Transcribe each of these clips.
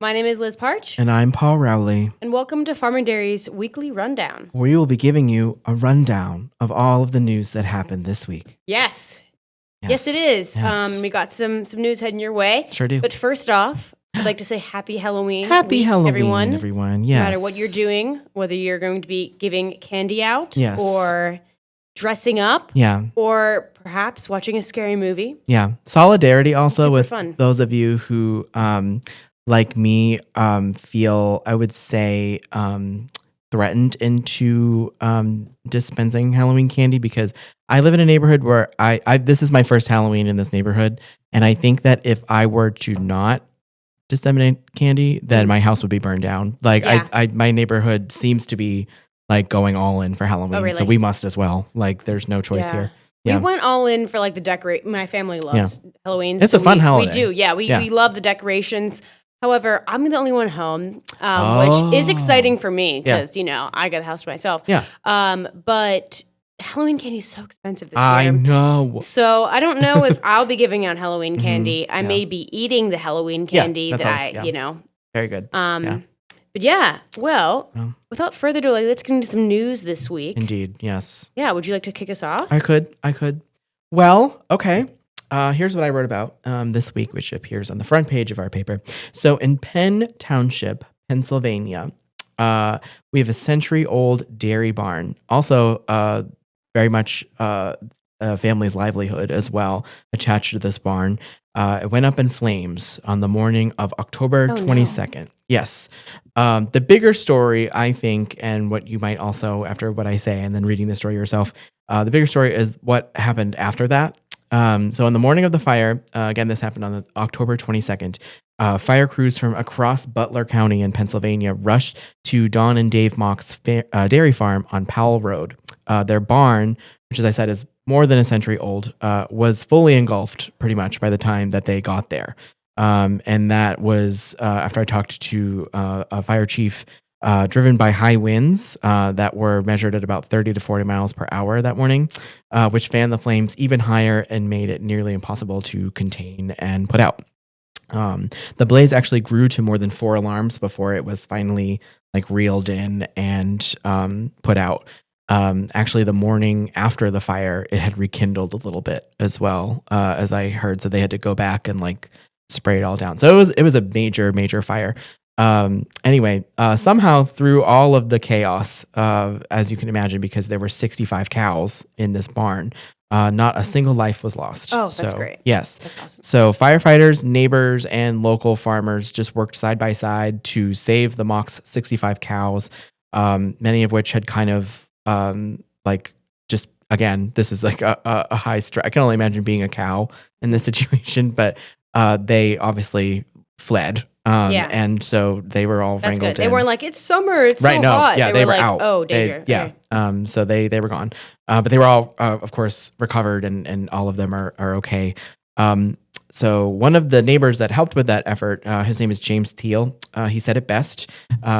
My name is Liz Partsch, And I'm Paul Rowley. and welcome to Farm and Dairy's Weekly Rundown. We will be giving you a rundown of all of the news that happened this week. Yes, it is. Yes. We got some news heading your way. Sure do. But first off, I'd like to say Happy Halloween. Happy week, Halloween, everyone. Yes. No matter what you're doing, whether you're going to be giving candy out, Yes. or dressing up, Yeah. or perhaps watching a scary movie. Yeah. Solidarity also Super with fun. those of you who, like me, feel, I would say, threatened into dispensing Halloween candy, because I live in a neighborhood where I this is my first Halloween in this neighborhood, and I think that if I were to not disseminate candy, then my house would be burned down. Like Yeah. my neighborhood seems to be like going all in for Halloween, Oh, really? so we must as well. Like there's no choice Yeah. here. We Yeah. went all in for like the decorate. My family loves Halloween. It's a fun we holiday. do. Yeah, Yeah. we love the decorations. However, I'm the only one home, which is Oh. exciting for me Yeah. because, I got the house to myself. Yeah. But Halloween candy is so expensive this I year. know. So I don't know if I'll be giving out Halloween candy. I yeah. may be eating the Halloween Yeah, candy that's that always- I, yeah. Very good. Yeah. But yeah, well, Oh. without further delay, let's get into some news this week. Indeed. Yes. Yeah, would you like to kick us off? I could. Well, okay. Here's what I wrote about this week, which appears on the front page of our paper. So in Penn Township, Pennsylvania, we have a century-old dairy barn. Also, very much a family's livelihood as well, attached to this barn. It went up in flames on the morning of October 22nd. Yes. The bigger story, I think, and what you might also, after what I say and then reading the story yourself, the bigger story is what happened after that. So on the morning of the fire, again, this happened on October 22nd, fire crews from across Butler County in Pennsylvania rushed to Don and Dave Mock's dairy farm on Powell Road. Their barn, which, as I said, is more than a century old, was fully engulfed pretty much by the time that they got there. And that was after I talked to a fire chief, driven by high winds that were measured at about 30 to 40 miles per hour that morning, which fanned the flames even higher and made it nearly impossible to contain and put out. The blaze actually grew to more than 4 alarms before it was finally reeled in and put out. Actually, the morning after the fire, it had rekindled a little bit as well, as I heard. So they had to go back and spray it all down. So it was a major fire. Anyway, somehow through all of the chaos, as you can imagine, because there were 65 cows in this barn, not a single life was lost. Oh, that's great. Yes. That's awesome. So firefighters, neighbors, and local farmers just worked side by side to save the Mock's 65 cows, many of which had kind of just, again, this is a high stress. I can only imagine being a cow in this situation, but they obviously fled. And so they were all That's wrangled good. They in. weren't like, it's summer, it's Right, so no, hot. yeah, they were were like, out. oh, danger. Yeah. Okay. So they were gone. But they were all, of course, recovered, and all of them are okay. So one of the neighbors that helped with that effort, his name is James Thiel. He said it best.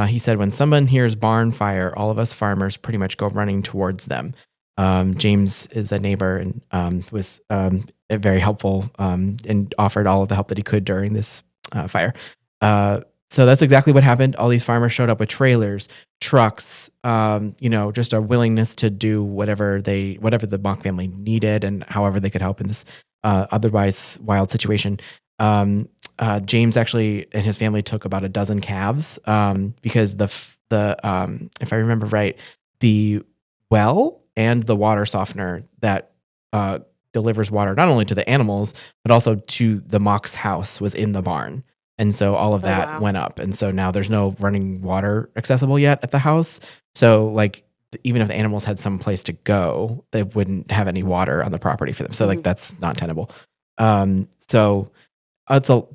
He said, when someone hears barn fire, all of us farmers pretty much go running towards them. James is a neighbor and was very helpful and offered all of the help that he could during this fire. So that's exactly what happened. All these farmers showed up with trailers, trucks, just a willingness to do whatever the Mock family needed and however they could help in this otherwise wild situation. James actually and his family took about a dozen calves because the if I remember right, the well and the water softener that delivers water not only to the animals but also to the Mock's house was in the barn. And so all of that went up. And so now there's no running water accessible yet at the house. So even if the animals had some place to go, they wouldn't have any water on the property for them. So that's not tenable. So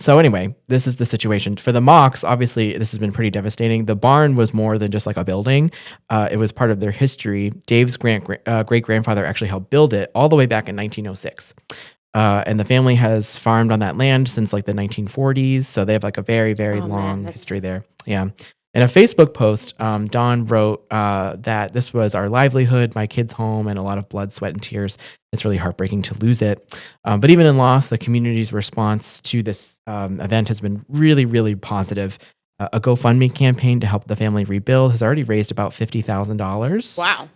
anyway, this is the situation for the Mocks. Obviously, this has been pretty devastating. The barn was more than just a building. It was part of their history. Dave's great grandfather actually helped build it all the way back in 1906. And the family has farmed on that land since the 1940s. So they have a very, very long history there. Yeah. In a Facebook post, Don wrote that this was our livelihood, my kids' home, and a lot of blood, sweat, and tears. It's really heartbreaking to lose it. But even in loss, the community's response to this event has been really, really positive. A GoFundMe campaign to help the family rebuild has already raised about $50,000. Wow.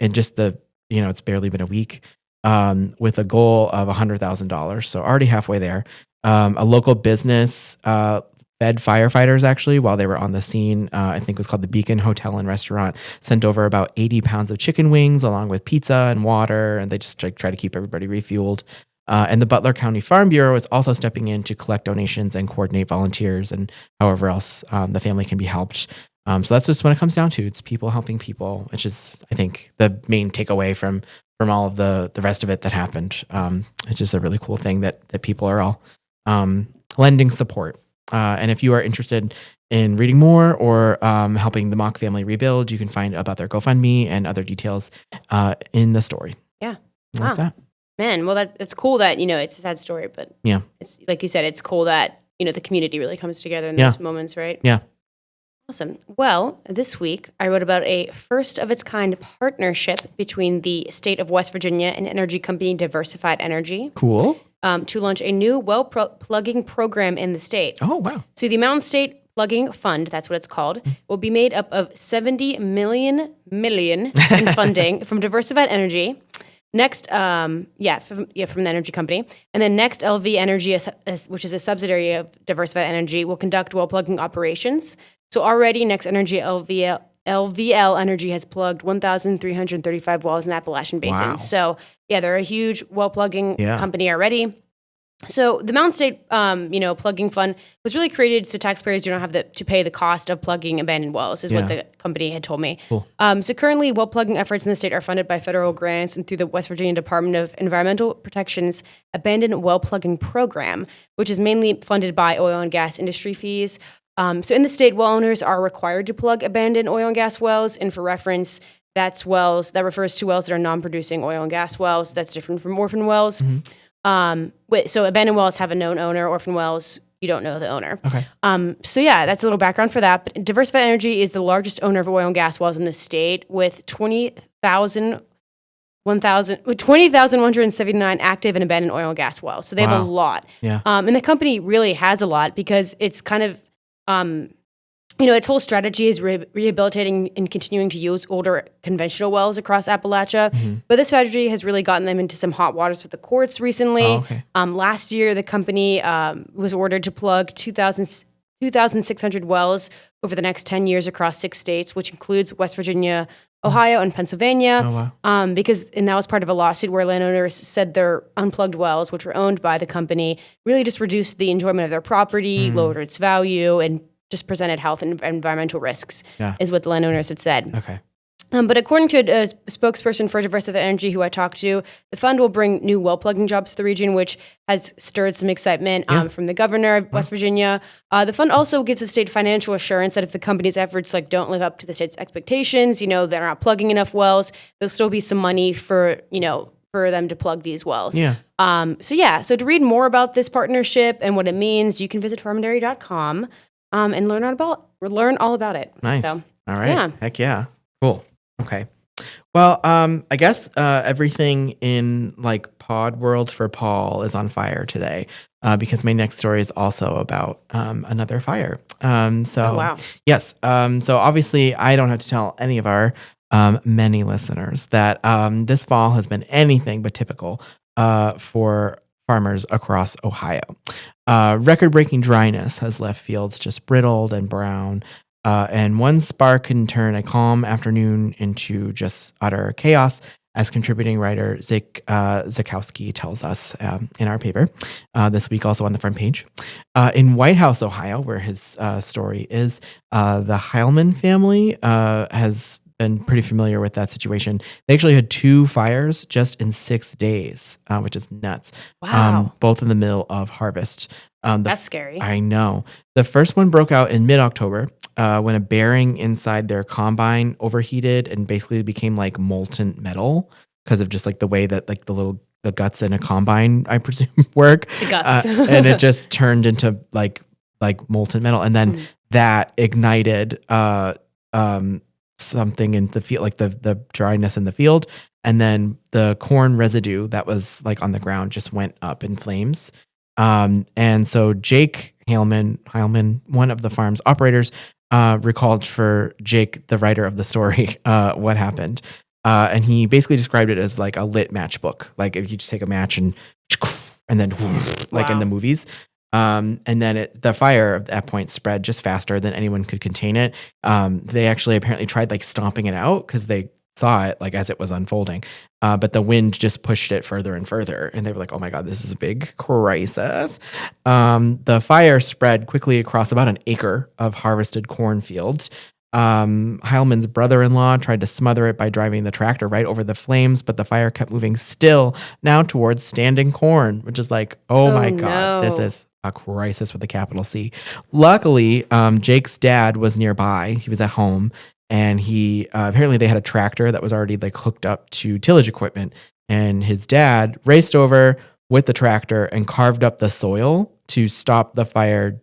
And just it's barely been a week, with a goal of $100,000. So already halfway there. A local business fed firefighters actually while they were on the scene. I think it was called the Beacon Hotel and Restaurant. Sent over about 80 pounds of chicken wings along with pizza and water, and they just try to keep everybody refueled. And the Butler County Farm Bureau is also stepping in to collect donations and coordinate volunteers and however else the family can be helped. So that's just what it comes down to. It's people helping people, which is, I think, the main takeaway from all of the rest of it that happened. It's just a really cool thing that people are all lending support. And if you are interested in reading more or helping the Mock family rebuild, you can find about their GoFundMe and other details in the story. Yeah. That's that. Man, well, it's cool that, it's a sad story, but yeah, it's like you said, it's cool that, the community really comes together in those moments, right? Yeah. Awesome. Well, this week I wrote about a first of its kind partnership between the state of West Virginia and energy company Diversified Energy. Cool. To launch a new well plugging program in the state. Oh, wow. So the Mountain State Plugging Fund, that's what it's called, will be made up of $70 million in funding from Diversified Energy. Next, from the energy company. And then Next LV Energy, which is a subsidiary of Diversified Energy, will conduct well plugging operations. So already Next Energy LVL Energy has plugged 1,335 wells in the Appalachian Basin. Wow. So they're a huge well plugging company already. So the Mountain State, plugging fund was really created so taxpayers do not have to pay the cost of plugging abandoned wells, is what the company had told me. Cool. So currently, well plugging efforts in the state are funded by federal grants and through the West Virginia Department of Environmental Protection's Abandoned Well Plugging Program, which is mainly funded by oil and gas industry fees. So in the state, well owners are required to plug abandoned oil and gas wells, and for reference, that refers to wells that are non-producing oil and gas wells. That's different from orphan wells. Mm-hmm. So abandoned wells have a known owner. Orphan wells, you don't know the owner. Okay. That's a little background for that. But Diversified Energy is the largest owner of oil and gas wells in the state, with 20,179 active and abandoned oil and gas wells. So they have a lot. Yeah. And the company really has a lot because it's kind of, its whole strategy is rehabilitating and continuing to use older conventional wells across Appalachia. Mm-hmm. But this strategy has really gotten them into some hot waters with the courts recently. Oh, okay. Last year, the company was ordered to plug 2,600 wells over the next 10 years across 6 states, which includes West Virginia, Ohio, and Pennsylvania. Oh, wow. And that was part of a lawsuit where landowners said their unplugged wells, which were owned by the company, really just reduced the enjoyment of their property, lowered its value, and just presented health and environmental risks, is what the landowners had said. Okay. But according to a spokesperson for Diversified Energy who I talked to, the fund will bring new well plugging jobs to the region, which has stirred some excitement from the governor of West Virginia. The fund also gives the state financial assurance that if the company's efforts don't live up to the state's expectations, they're not plugging enough wells, there'll still be some money for them to plug these wells. Yeah. So to read more about this partnership and what it means, you can visit farmandairy.com. And learn all about it. Nice. So, all right. Yeah. Heck yeah. Cool. Okay. Well, I guess everything in pod world for Paul is on fire today, because my next story is also about another fire. Oh, wow. Yes. So obviously, I don't have to tell any of our many listeners that this fall has been anything but typical for farmers across Ohio. Record-breaking dryness has left fields just brittled and brown, and one spark can turn a calm afternoon into just utter chaos, as contributing writer Zakowski tells us in our paper this week, also on the front page. In White House, Ohio, where his story is, the Heilman family has been pretty familiar with that situation. They actually had 2 fires just in 6 days, which is nuts. Wow. Both in the middle of harvest. That's scary. I know. The first one broke out in mid-October when a bearing inside their combine overheated and basically became like molten metal because of just the way that the guts in a combine, I presume, work. The guts. And it just turned into like molten metal. And then that ignited something in the field, the dryness in the field, and then the corn residue that was on the ground just went up in flames. And so Jake Heilman, one of the farm's operators, recalled for Jake, the writer of the story, what happened. And he basically described it as like a lit matchbook. Like if you just take a match and then like in the movies. And then the fire at that point spread just faster than anyone could contain it. They actually apparently tried like stomping it out because they saw it like as it was unfolding. But the wind just pushed it further and further. And they were like, oh my God, this is a big crisis. The fire spread quickly across about an acre of harvested cornfields. Heilman's brother-in-law tried to smother it by driving the tractor right over the flames, but the fire kept moving still, now towards standing corn, which is like, oh my God, this is a crisis with a capital C. Luckily, Jake's dad was nearby. He was at home, and he apparently they had a tractor that was already like hooked up to tillage equipment, and his dad raced over with the tractor and carved up the soil to stop the fire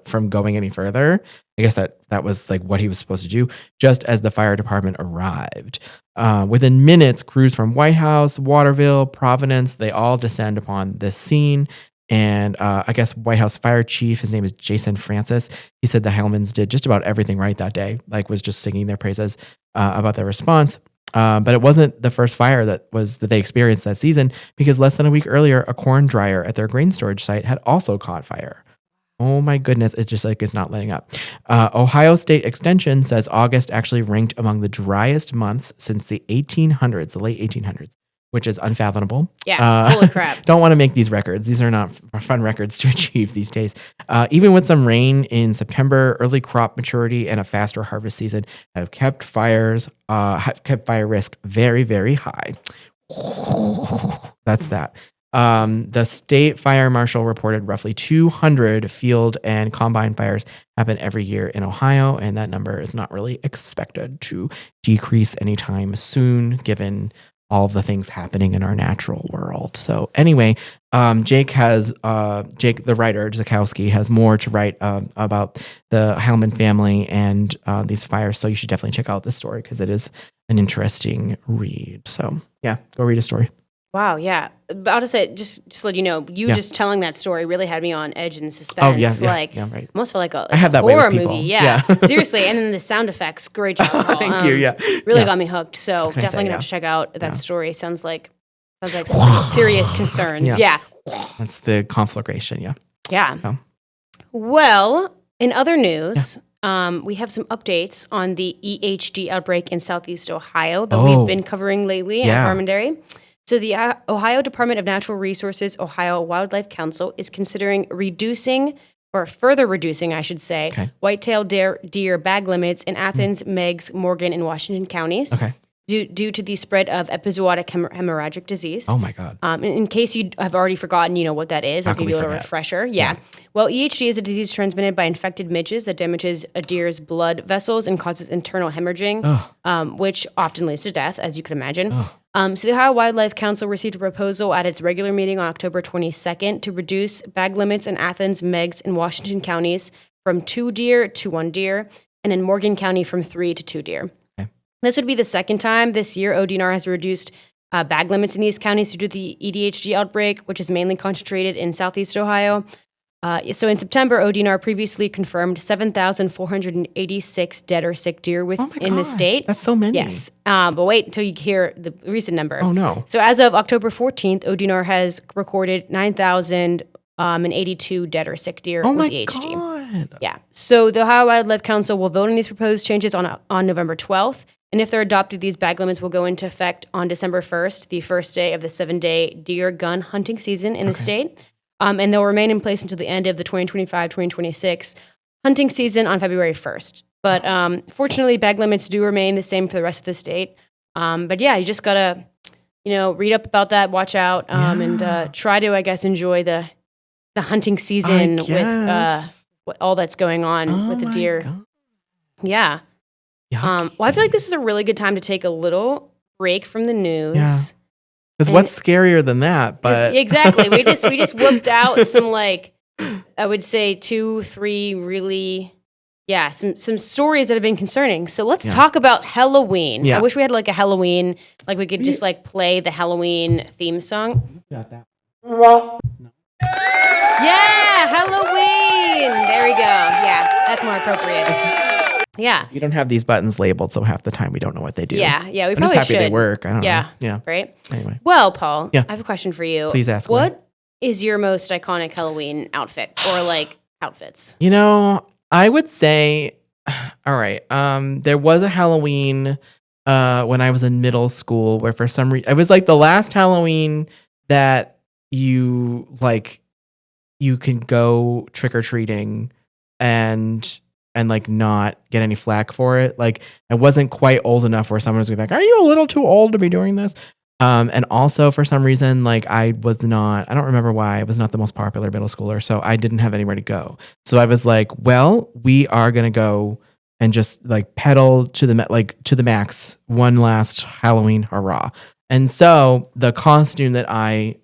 from going any further. I guess that was like what he was supposed to do just as the fire department arrived. Within minutes, crews from White House, Waterville, Providence, they all descend upon this scene. And I guess White House fire chief, his name is Jason Francis. He said the Heilmans did just about everything right that day, like was just singing their praises about their response. But it wasn't the first fire that they experienced that season, because less than a week earlier, a corn dryer at their grain storage site had also caught fire. Oh my goodness, it's just like it's not letting up. Ohio State Extension says August actually ranked among the driest months since the 1800s, the late 1800s, which is unfathomable. Yeah, holy crap. Don't want to make these records. These are not fun records to achieve these days. Even with some rain in September, early crop maturity, and a faster harvest season have kept fire risk very, very high. That's that. The state fire marshal reported roughly 200 field and combine fires happen every year in Ohio, and that number is not really expected to decrease anytime soon, given all of the things happening in our natural world. So anyway, Jake, the writer, Zakowski, has more to write about the Heilman family and these fires. So you should definitely check out this story because it is an interesting read. So yeah, go read a story. Wow, yeah. I'll just say, just to let you know, just telling that story really had me on edge and suspense. Oh, yeah, like, right. Almost felt like a I have that way horror with people. movie. Yeah. Seriously. And then the sound effects, great job. Paul. Thank you, yeah. Really got me hooked. So definitely going to have to check out that story. Sounds like some serious concerns. Yeah. That's the conflagration, yeah. Yeah. Oh. Well, in other news, we have some updates on the EHD outbreak in Southeast Ohio that we've been covering lately at Harmondary. So the Ohio Department of Natural Resources, Ohio Wildlife Council is considering further reducing, I should say, white-tailed deer bag limits in Athens, Meigs, Morgan, and Washington counties due to the spread of epizootic hemorrhagic disease. Oh, my God. In case you have already forgotten, you know what that is. I'll give you a little refresher. Yeah. Well, EHD is a disease transmitted by infected midges that damages a deer's blood vessels and causes internal hemorrhaging, which often leads to death, as you can imagine. So the Ohio Wildlife Council received a proposal at its regular meeting on October 22nd to reduce bag limits in Athens, Meigs, and Washington counties from 2 deer to 1 deer, and in Morgan County from 3 to 2 deer. Okay. This would be the second time this year ODNR has reduced bag limits in these counties due to the EDHD outbreak, which is mainly concentrated in Southeast Ohio. So in September, ODNR previously confirmed 7,486 dead or sick deer in the state. That's so many. Yes. But wait until you hear the recent number. Oh, no. So as of October 14th, ODNR has recorded 9,082 dead or sick deer with EHD. God. Yeah. So the Ohio Wildlife Council will vote on these proposed changes on November 12th. And if they're adopted, these bag limits will go into effect on December 1st, the first day of the 7-day deer gun hunting season in the state. And they'll remain in place until the end of the 2025-2026 hunting season on February 1st. But fortunately, bag limits do remain the same for the rest of the state. But yeah, you just got to, read up about that, watch out, and try to, I guess, enjoy the hunting season with all that's going on with the deer. God. Yeah. Well, I feel like this is a really good time to take a little break from the news. Yeah. Because what's scarier than that? But exactly, we just whipped out some I would say 2, 3 really, some stories that have been concerning. So let's talk about Halloween. Yeah. I wish we had a Halloween, we could just play the Halloween theme song. Got that. Yeah, Halloween. There we go. Yeah, that's more appropriate. Yeah. We don't have these buttons labeled, so half the time we don't know what they do. Yeah, we I'm probably just happy should. they work. I don't Yeah. know. Yeah. Right? Anyway. Well, Paul, Yeah. I have a question for you. Please ask away. What is your most iconic Halloween outfit or like outfits? You know, I would say, all right. There was a Halloween when I was in middle school where for some reason it was like the last Halloween that you can go trick or treating and like not get any flack for it. Like I wasn't quite old enough where someone was gonna be like, "Are you a little too old to be doing this?" And also for some reason, like I don't remember why, I was not the most popular middle schooler, so I didn't have anywhere to go. So I was like, well, we are going to go and just like pedal to the max, one last Halloween hurrah. And so the costume that I,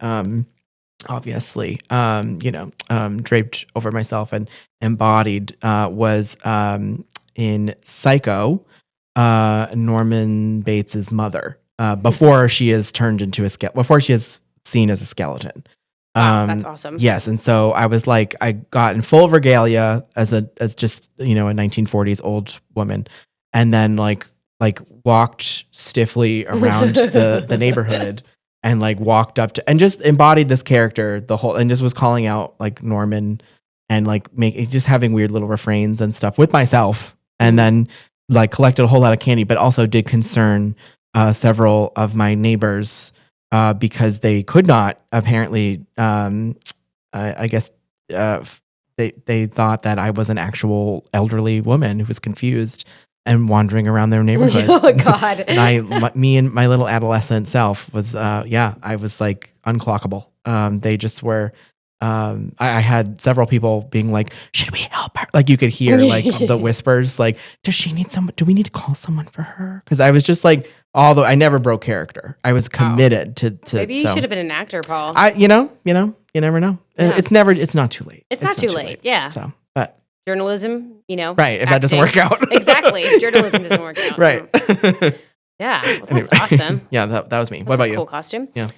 obviously, draped over myself and embodied, was, in Psycho, Norman Bates's mother. Before she is turned into before she is seen as a skeleton. Wow, that's awesome. Yes, and so I was like, I got in full regalia as just a 1940s old woman, and then like walked stiffly around the neighborhood and like walked up to and just embodied this character and just was calling out like Norman and like just having weird little refrains and stuff with myself, and then like collected a whole lot of candy, but also did concern several of my neighbors because they could not apparently. I guess they thought that I was an actual elderly woman who was confused and wandering around their neighborhood. Oh God! And me and my little adolescent self was I was like unclockable. They just were. I had several people being like, "Should we help her?" Like you could hear like the whispers, like, "Does she need someone? Do we need to call someone for her?" Because I was just like, although I never broke character, I was committed to. Maybe you should have been an actor, Paul. You never know. Yeah. It's not too late. It's not too late. Yeah. So, but journalism, right. If that doesn't work out, exactly. If journalism doesn't work out, right? Yeah. Well, that's awesome. Yeah, that was me. That's what about a you? Cool costume. Yeah.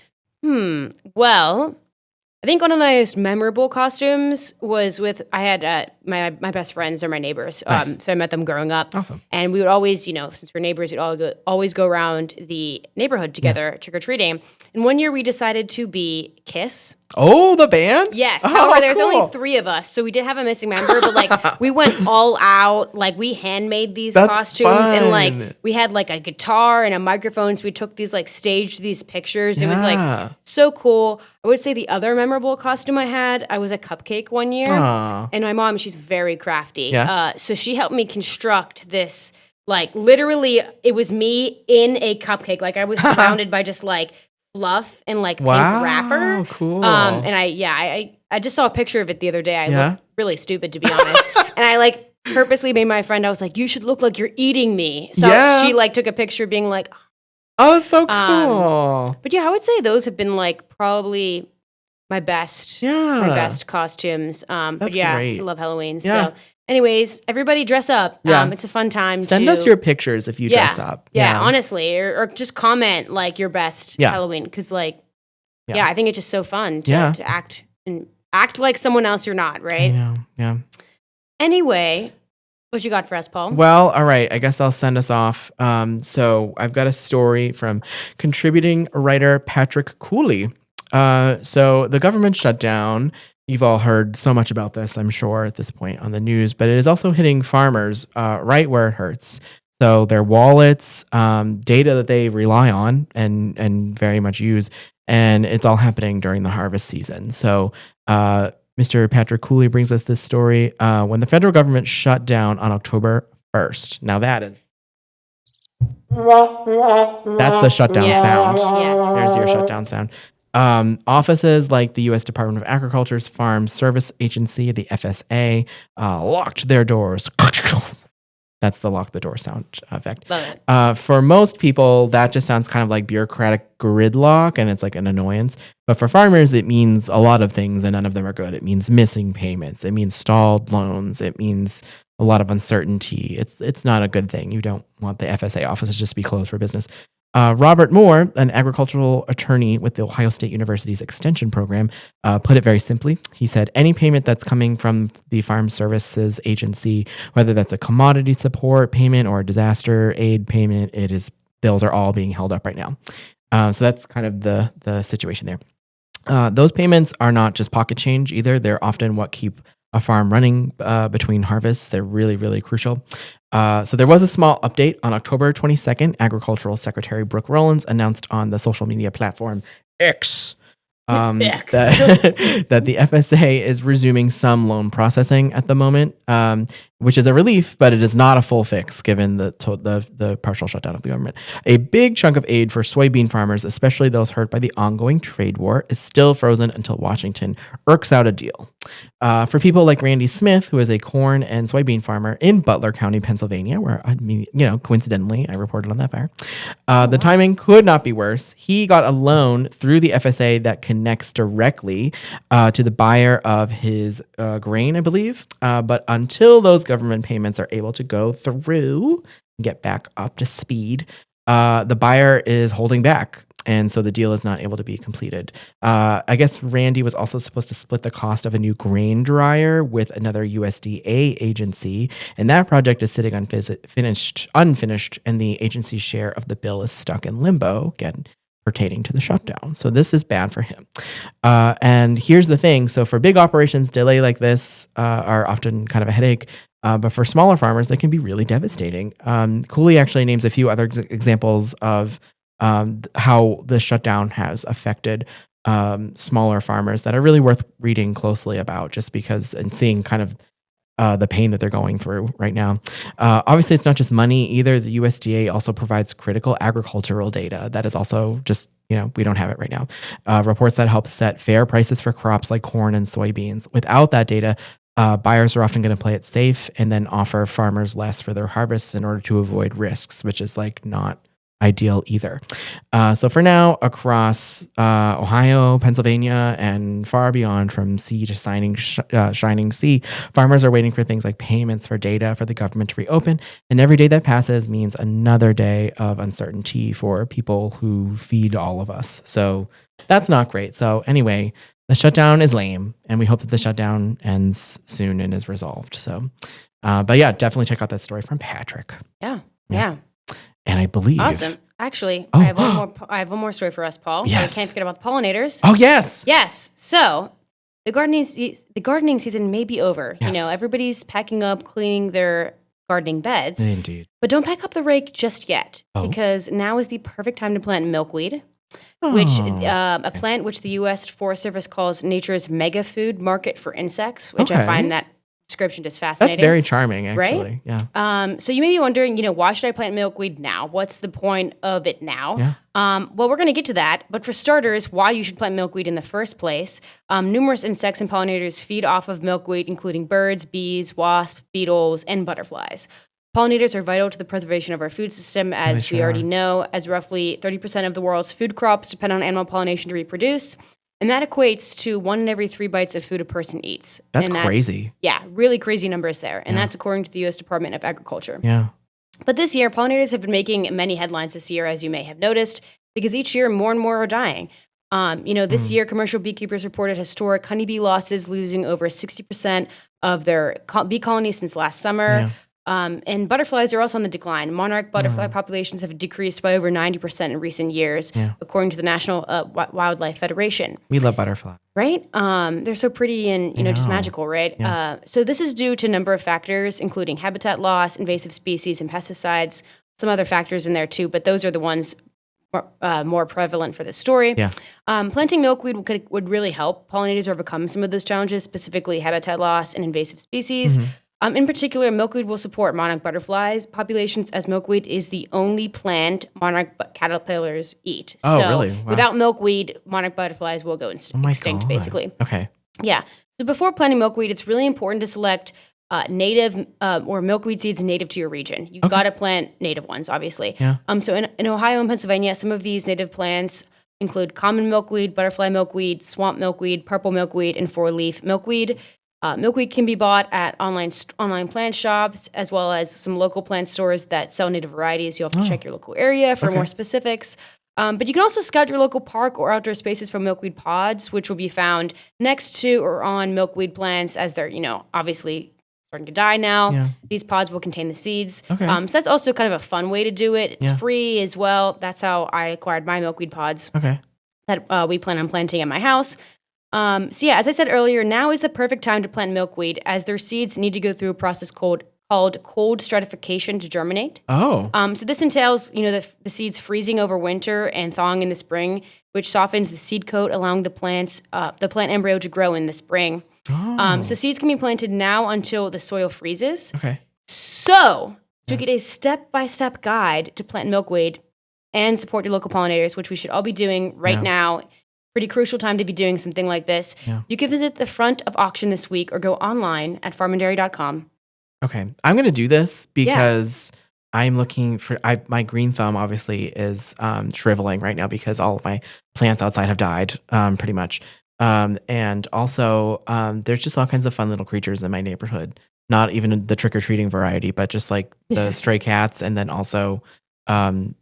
Well, I think one of my most memorable costumes was with I had my best friends are my neighbors. Nice. So I met them growing up. Awesome. And we would always, since we're neighbors, we'd always go around the neighborhood together trick or treating. And one year we decided to be Kiss. Oh, the band? Yes. Oh, However, there's cool. only 3 of us, so we did have a missing member. But like, we went all out. Like, we handmade these That's costumes, and fun. like, we had like a guitar and a microphone. So we took these staged these pictures. It was like so cool. I would say the other memorable costume I had, I was a cupcake one year, and my mom, she's very crafty. Yeah. So she helped me construct this. Like literally, it was me in a cupcake. Like I was surrounded by just like fluff and like pink wrapper. Cool. And I just saw a picture of it the other day. I looked really stupid, to be honest. And I like purposely made my friend, I was like, "You should look like you're eating me." So she like took a picture being like, "Oh, that's so cool." But yeah, I would say those have been like probably my best costumes. But yeah, great. I love Halloween. Yeah. So anyways, everybody dress up. Yeah. It's a fun time. Send us your pictures if you dress up. Yeah, honestly, or just comment like your best Halloween, because like, I think it's just so fun to act like someone else you're not, right? I know. Yeah. Anyway, what you got for us, Paul? Well, all right. I guess I'll send us off. So I've got a story from contributing writer Patrick Cooley. So the government shutdown. You've all heard so much about this, I'm sure, at this point on the news, but it is also hitting farmers right where it hurts. So their wallets, data that they rely on and very much use, and it's all happening during the harvest season. So Mr. Patrick Cooley brings us this story when the federal government shut down on October 1st. Now that's the shutdown sound. Yes. There's your shutdown sound. Offices like the U.S. Department of Agriculture's Farm Service Agency, the FSA, locked their doors. That's the lock the door sound effect. Love it. For most people, that just sounds kind of like bureaucratic gridlock, and it's like an annoyance. But for farmers, it means a lot of things, and none of them are good. It means missing payments. It means stalled loans. It means a lot of uncertainty. It's not a good thing. You don't want the FSA offices just to be closed for business. Robert Moore, an agricultural attorney with the Ohio State University's Extension program, put it very simply. He said, any payment that's coming from the Farm Services Agency, whether that's a commodity support payment or a disaster aid payment, bills are all being held up right now. So that's kind of the situation there. Those payments are not just pocket change either. They're often what keep a farm running between harvests. They're really, really crucial. So there was a small update on October 22nd. Agricultural Secretary Brooke Rollins announced on the social media platform X that the FSA is resuming some loan processing at the moment, which is a relief, but it is not a full fix given the partial shutdown of the government. A big chunk of aid for soybean farmers, especially those hurt by the ongoing trade war, is still frozen until Washington irks out a deal. For people like Randy Smith, who is a corn and soybean farmer in Butler County, Pennsylvania, where coincidentally, I reported on that fire. The timing could not be worse. He got a loan through the FSA that connects directly to the buyer of his grain, I believe. But until those government payments are able to go through and get back up to speed, the buyer is holding back. And so the deal is not able to be completed. I guess Randy was also supposed to split the cost of a new grain dryer with another USDA agency. And that project is sitting unfinished, and the agency's share of the bill is stuck in limbo, again, pertaining to the shutdown. So this is bad for him. And here's the thing. So for big operations, delay like this are often kind of a headache. But for smaller farmers, they can be really devastating. Cooley actually names a few other examples of how the shutdown has affected smaller farmers that are really worth reading closely about, just because and seeing kind of the pain that they're going through right now. Obviously, it's not just money either. The USDA also provides critical agricultural data that is also just, we don't have it right now. Reports that help set fair prices for crops like corn and soybeans. Without that data, buyers are often going to play it safe and then offer farmers less for their harvests in order to avoid risks, which is not ideal either. So for now, across Ohio, Pennsylvania, and far beyond, from sea to shining sea, farmers are waiting for things like payments for data for the government to reopen. And every day that passes means another day of uncertainty for people who feed all of us. So that's not great. So anyway, the shutdown is lame, and we hope that the shutdown ends soon and is resolved. So, but yeah, definitely check out that story from Patrick. Yeah. And I believe awesome. Actually, I have one more story for us, Paul. Yes. I can't forget about the pollinators. Oh yes. Yes. So the gardening season may be over. Yes. Everybody's packing up, cleaning their gardening beds. Indeed. But don't pack up the rake just yet, because now is the perfect time to plant milkweed, which a plant which the U.S. Forest Service calls nature's mega food market for insects, which I find that description just fascinating. That's very charming, actually. Right? Yeah. So you may be wondering, why should I plant milkweed now? What's the point of it now? Yeah. Well, we're going to get to that. But for starters, why you should plant milkweed in the first place. Numerous insects and pollinators feed off of milkweed, including birds, bees, wasps, beetles, and butterflies. Pollinators are vital to the preservation of our food system, as we already know, as roughly 30% of the world's food crops depend on animal pollination to reproduce. And that equates to 1 in every 3 bites of food a person eats. That's crazy. Yeah, really crazy numbers there. And that's according to the U.S. Department of Agriculture. Yeah. But this year, pollinators have been making many headlines this year, as you may have noticed, because each year more and more are dying. This year, commercial beekeepers reported historic honeybee losses, losing over 60% of their bee colonies since last summer. Yeah. And butterflies are also on the decline. Monarch butterfly populations have decreased by over 90% in recent years, according to the National Wildlife Federation. We love butterflies. Right? They're so pretty and, just magical, right? Yeah. So this is due to a number of factors, including habitat loss, invasive species, and pesticides. Some other factors in there, too, but those are the ones more prevalent for this story. Yeah. Planting milkweed would really help pollinators overcome some of those challenges, specifically habitat loss and invasive species. In particular, milkweed will support monarch butterflies populations, as milkweed is the only plant monarch caterpillars eat. Oh, so really? Wow. Without milkweed, monarch butterflies will go extinct, basically. Okay. Yeah. So before planting milkweed, it's really important to select native or milkweed seeds native to your region. You've got to plant native ones, obviously. Yeah. So in Ohio and Pennsylvania, some of these native plants include common milkweed, butterfly milkweed, swamp milkweed, purple milkweed, and 4-leaf milkweed. Milkweed can be bought at online plant shops as well as some local plant stores that sell native varieties. You'll have to check your local area for more specifics. But you can also scout your local park or outdoor spaces for milkweed pods, which will be found next to or on milkweed plants as they're, obviously starting to die now. Yeah. These pods will contain the seeds. Okay. So that's also kind of a fun way to do it. It's free as well. That's how I acquired my milkweed pods that we plan on planting at my house. So yeah, as I said earlier, now is the perfect time to plant milkweed as their seeds need to go through a process called cold stratification to germinate. Oh. So this entails, the seeds freezing over winter and thawing in the spring, which softens the seed coat, allowing the plant embryo to grow in the spring. Oh. So seeds can be planted now until the soil freezes. Okay. So to get a step-by-step guide to plant milkweed and support your local pollinators, which we should all be doing right now, pretty crucial time to be doing something like this. Yeah. You can visit the front of auction this week or go online at farmanddairy.com. Okay. I'm going to do this because I'm looking for, my green thumb obviously is shriveling right now because all of my plants outside have died pretty much. And also there's just all kinds of fun little creatures in my neighborhood, not even the trick-or-treating variety, but just like the stray cats. And then also, I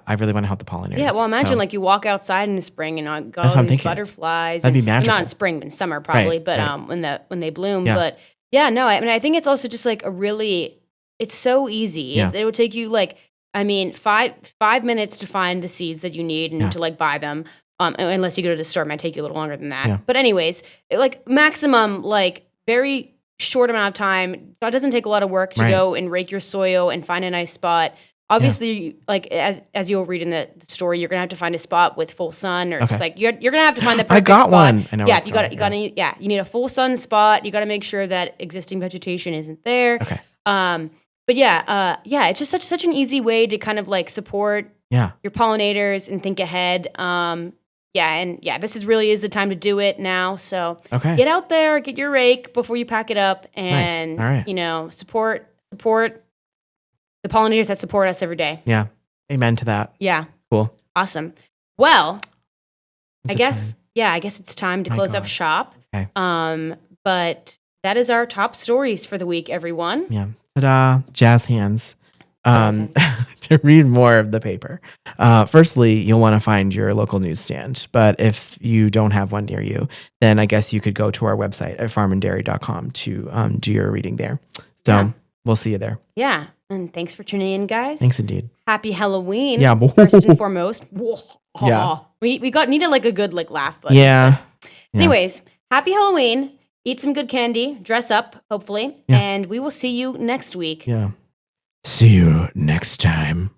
really want to help the pollinators. Yeah, well, imagine like you walk outside in the spring and got all these butterflies. That'd be magical. Not in spring, but in summer probably, but when they bloom. Yeah. But yeah, no, I think it's also just like it's so easy. Yeah. It would take you 5 minutes to find the seeds that you need and to like buy them. Unless you go to the store, it might take you a little longer than that. Yeah. But anyways, maximum very short amount of time. So it doesn't take a lot of work to go and rake your soil and find a nice spot. Obviously, as you'll read in the story, you're gonna have to find a spot with full sun, or just you're gonna have to find the perfect spot. I got one. I know. Yeah, you need a full sun spot. You got to make sure that existing vegetation isn't there. Okay. But it's just such an easy way to kind of support your pollinators and think ahead. This really is the time to do it now. So get out there, get your rake before you pack it up, and support the pollinators that support us every day. Yeah. Amen to that. Yeah. Cool. Awesome. Well, I guess it's time to close up shop. Okay. But that is our top stories for the week, everyone. Yeah. Ta-da. Jazz hands. To read more of the paper. Firstly, you'll want to find your local newsstand. But if you don't have one near you, then I guess you could go to our website at farmanddairy.com to do your reading there. So we'll see you there. Yeah. And thanks for tuning in, guys. Thanks indeed. Happy Halloween. Yeah. First and foremost. Yeah. We needed a good laugh button. Yeah. Anyways, happy Halloween. Eat some good candy. Dress up, hopefully. Yeah. And we will see you next week. Yeah. See you next time.